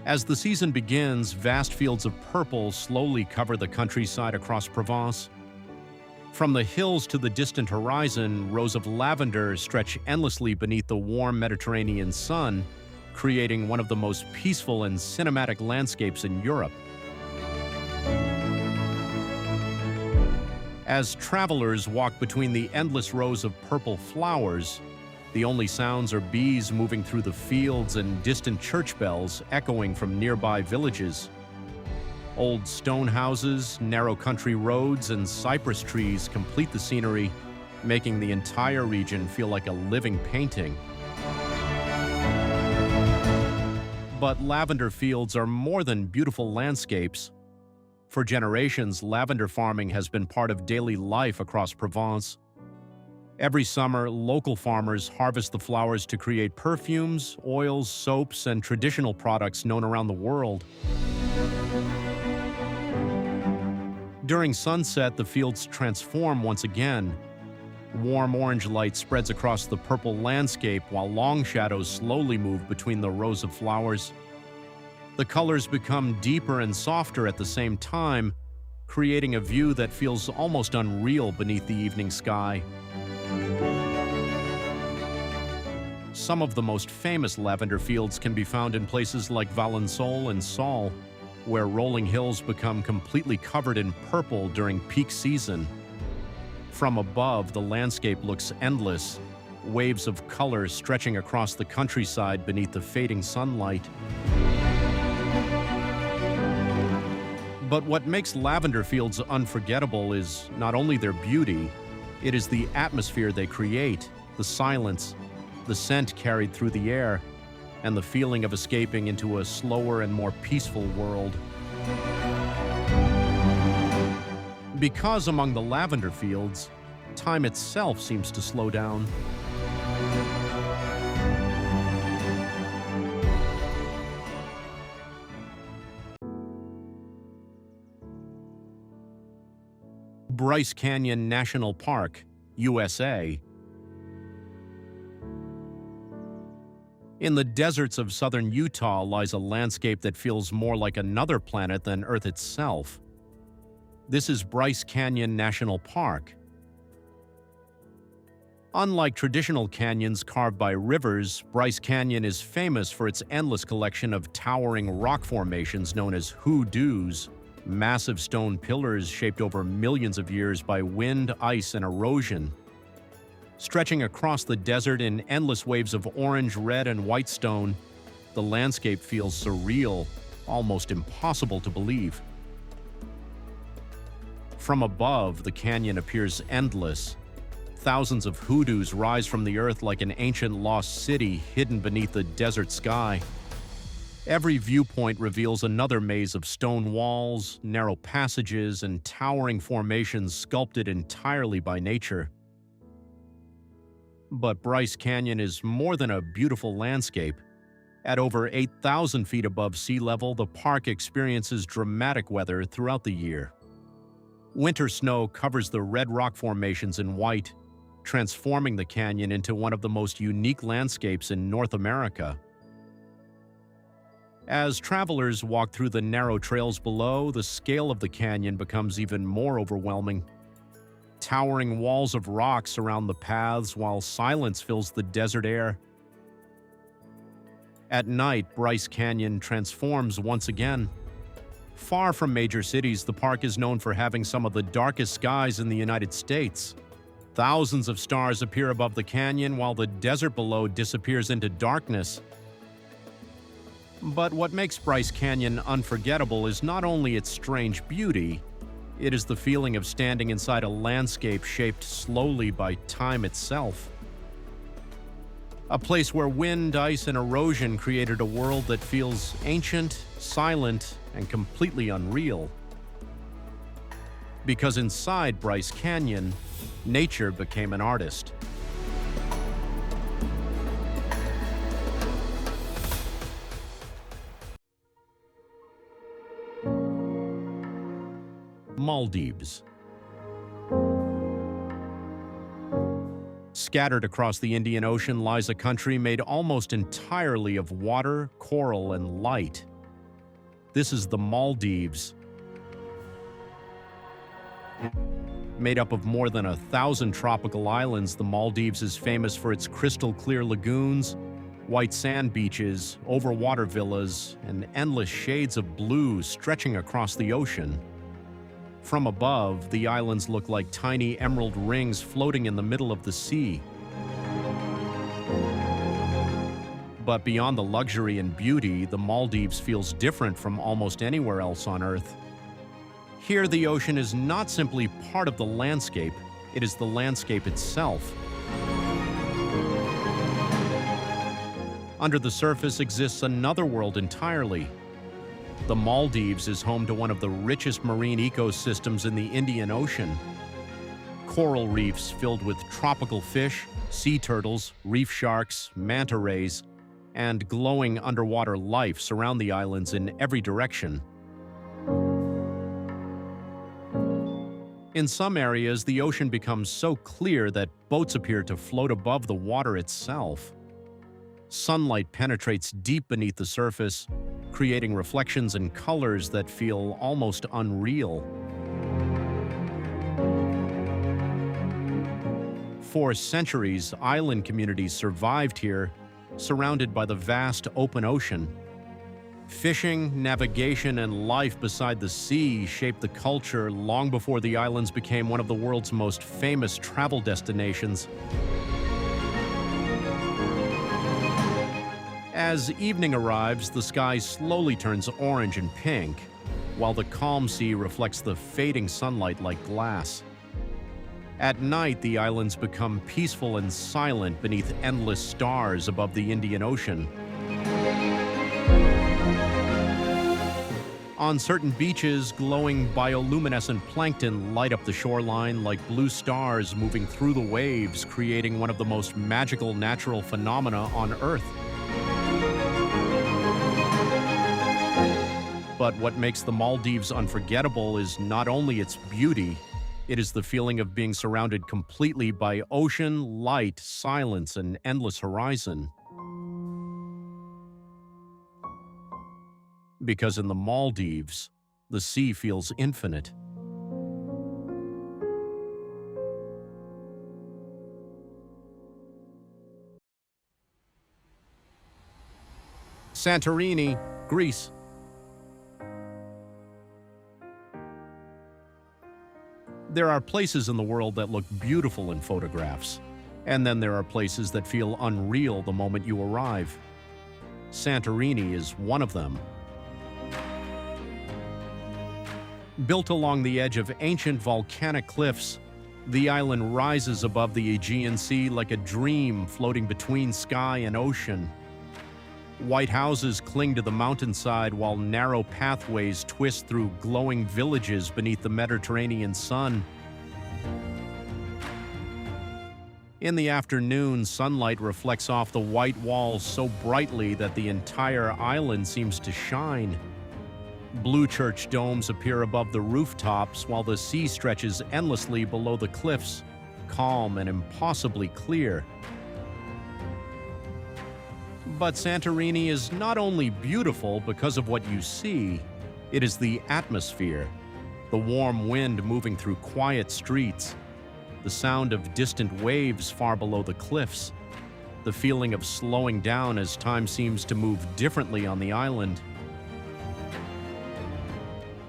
As the season begins, vast fields of purple slowly cover the countryside across Provence. From the hills to the distant horizon, rows of lavender stretch endlessly beneath the warm Mediterranean sun, creating one of the most peaceful and cinematic landscapes in Europe. As travelers walk between the endless rows of purple flowers, the only sounds are bees moving through the fields and distant church bells echoing from nearby villages. Old stone houses, narrow country roads, and cypress trees complete the scenery, making the entire region feel like a living painting. But lavender fields are more than beautiful landscapes. For generations, lavender farming has been part of daily life across Provence. Every summer, local farmers harvest the flowers to create perfumes, oils, soaps, and traditional products known around the world. During sunset, the fields transform once again. Warm orange light spreads across the purple landscape while long shadows slowly move between the rows of flowers. The colors become deeper and softer at the same time, creating a view that feels almost unreal beneath the evening sky. Some of the most famous lavender fields can be found in places like Valensole and Saul, where rolling hills become completely covered in purple during peak season. From above, the landscape looks endless, waves of color stretching across the countryside beneath the fading sunlight. But what makes lavender fields unforgettable is not only their beauty, it is the atmosphere they create, the silence, the scent carried through the air, and the feeling of escaping into a slower and more peaceful world. Because among the lavender fields, time itself seems to slow down. Bryce Canyon National Park, USA. In the deserts of southern Utah lies a landscape that feels more like another planet than Earth itself. This is Bryce Canyon National Park. Unlike traditional canyons carved by rivers, Bryce Canyon is famous for its endless collection of towering rock formations known as hoodoos, massive stone pillars shaped over millions of years by wind, ice, and erosion. Stretching across the desert in endless waves of orange, red, and white stone, the landscape feels surreal, almost impossible to believe. From above, the canyon appears endless. Thousands of hoodoos rise from the earth like an ancient lost city hidden beneath the desert sky. Every viewpoint reveals another maze of stone walls, narrow passages, and towering formations sculpted entirely by nature. But Bryce Canyon is more than a beautiful landscape. At over 8,000 feet above sea level, the park experiences dramatic weather throughout the year. Winter snow covers the red rock formations in white, transforming the canyon into one of the most unique landscapes in North America. As travelers walk through the narrow trails below, the scale of the canyon becomes even more overwhelming. Towering walls of rock surround the paths while silence fills the desert air. At night, Bryce Canyon transforms once again. Far from major cities, the park is known for having some of the darkest skies in the United States. Thousands of stars appear above the canyon while the desert below disappears into darkness. But what makes Bryce Canyon unforgettable is not only its strange beauty, it is the feeling of standing inside a landscape shaped slowly by time itself. A place where wind, ice, and erosion created a world that feels ancient, silent, and completely unreal. Because inside Bryce Canyon, nature became an artist. Maldives. Scattered across the Indian Ocean lies a country made almost entirely of water, coral, and light. This is the Maldives. Made up of more than 1,000 tropical islands, the Maldives is famous for its crystal-clear lagoons, white sand beaches, overwater villas, and endless shades of blue stretching across the ocean. From above, the islands look like tiny emerald rings floating in the middle of the sea. But beyond the luxury and beauty, the Maldives feels different from almost anywhere else on Earth. Here, the ocean is not simply part of the landscape, it is the landscape itself. Under the surface exists another world entirely. The Maldives is home to one of the richest marine ecosystems in the Indian Ocean. Coral reefs filled with tropical fish, sea turtles, reef sharks, manta rays, and glowing underwater life surround the islands in every direction. In some areas, the ocean becomes so clear that boats appear to float above the water itself. Sunlight penetrates deep beneath the surface, creating reflections and colors that feel almost unreal. For centuries, island communities survived here, surrounded by the vast open ocean. Fishing, navigation, and life beside the sea shaped the culture long before the islands became one of the world's most famous travel destinations. As evening arrives, the sky slowly turns orange and pink, while the calm sea reflects the fading sunlight like glass. At night, the islands become peaceful and silent beneath endless stars above the Indian Ocean. On certain beaches, glowing bioluminescent plankton light up the shoreline like blue stars moving through the waves, creating one of the most magical natural phenomena on Earth. But what makes the Maldives unforgettable is not only its beauty, it is the feeling of being surrounded completely by ocean, light, silence, and endless horizon. Because in the Maldives, the sea feels infinite. Santorini, Greece. There are places in the world that look beautiful in photographs, and then there are places that feel unreal the moment you arrive. Santorini is one of them. Built along the edge of ancient volcanic cliffs, the island rises above the Aegean Sea like a dream floating between sky and ocean. White houses cling to the mountainside while narrow pathways twist through glowing villages beneath the Mediterranean sun. In the afternoon, sunlight reflects off the white walls so brightly that the entire island seems to shine. Blue church domes appear above the rooftops while the sea stretches endlessly below the cliffs, calm and impossibly clear. But Santorini is not only beautiful because of what you see, it is the atmosphere, the warm wind moving through quiet streets, the sound of distant waves far below the cliffs, the feeling of slowing down as time seems to move differently on the island.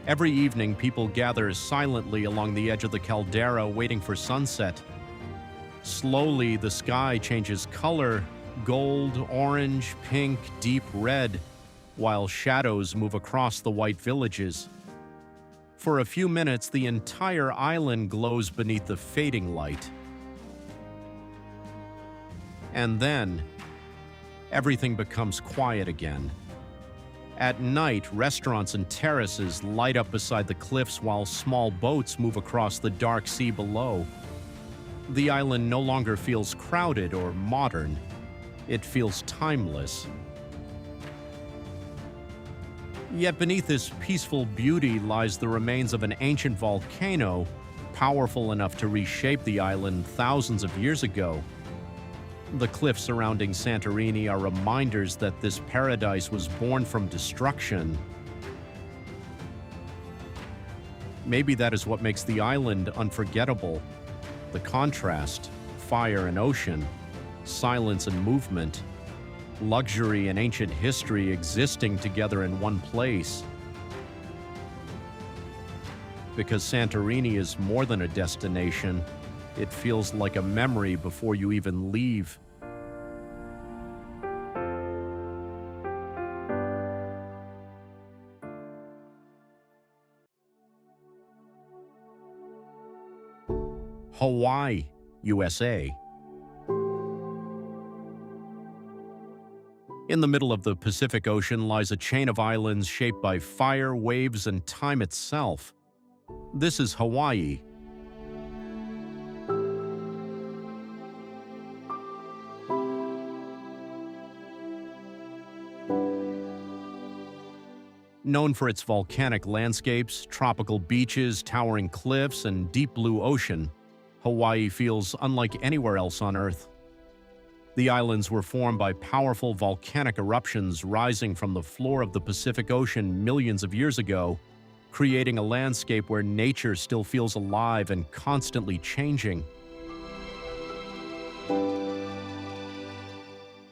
Every evening, people gather silently along the edge of the caldera waiting for sunset. Slowly, the sky changes color, gold, orange, pink, deep red, while shadows move across the white villages. For a few minutes, the entire island glows beneath the fading light. And then, everything becomes quiet again. At night, restaurants and terraces light up beside the cliffs while small boats move across the dark sea below. The island no longer feels crowded or modern. It feels timeless. Yet beneath this peaceful beauty lies the remains of an ancient volcano, powerful enough to reshape the island thousands of years ago. The cliffs surrounding Santorini are reminders that this paradise was born from destruction. Maybe that is what makes the island unforgettable. The contrast, fire and ocean, silence and movement, luxury and ancient history existing together in one place. Because Santorini is more than a destination, it feels like a memory before you even leave. Hawaii, USA. In the middle of the Pacific Ocean lies a chain of islands shaped by fire, waves, and time itself. This is Hawaii. Known for its volcanic landscapes, tropical beaches, towering cliffs, and deep blue ocean, Hawaii feels unlike anywhere else on Earth. The islands were formed by powerful volcanic eruptions rising from the floor of the Pacific Ocean millions of years ago, creating a landscape where nature still feels alive and constantly changing.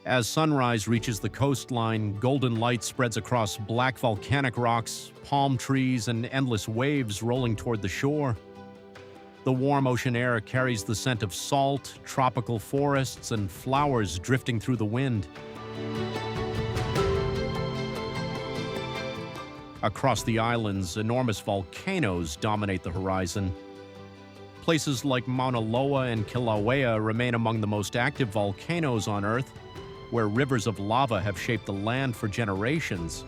As sunrise reaches the coastline, golden light spreads across black volcanic rocks, palm trees, and endless waves rolling toward the shore. The warm ocean air carries the scent of salt, tropical forests, and flowers drifting through the wind. Across the islands, enormous volcanoes dominate the horizon. Places like Mauna Loa and Kilauea remain among the most active volcanoes on Earth, where rivers of lava have shaped the land for generations.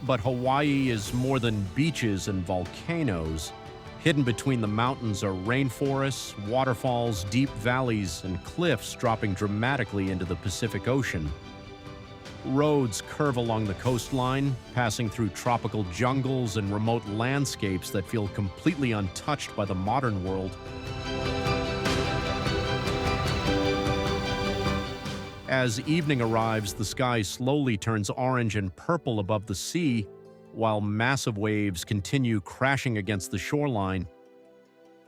But Hawaii is more than beaches and volcanoes. Hidden between the mountains are rainforests, waterfalls, deep valleys, and cliffs dropping dramatically into the Pacific Ocean. Roads curve along the coastline, passing through tropical jungles and remote landscapes that feel completely untouched by the modern world. As evening arrives, the sky slowly turns orange and purple above the sea, while massive waves continue crashing against the shoreline.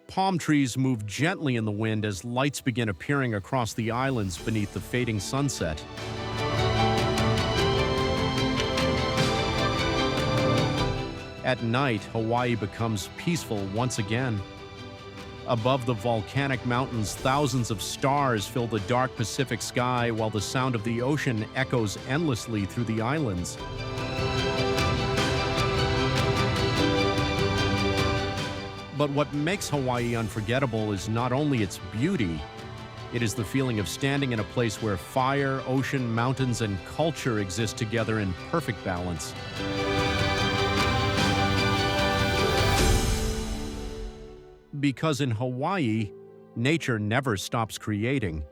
Palm trees move gently in the wind as lights begin appearing across the islands beneath the fading sunset. At night, Hawaii becomes peaceful once again. Above the volcanic mountains, thousands of stars fill the dark Pacific sky while the sound of the ocean echoes endlessly through the islands. But what makes Hawaii unforgettable is not only its beauty, it is the feeling of standing in a place where fire, ocean, mountains, and culture exist together in perfect balance. Because in Hawaii, nature never stops creating.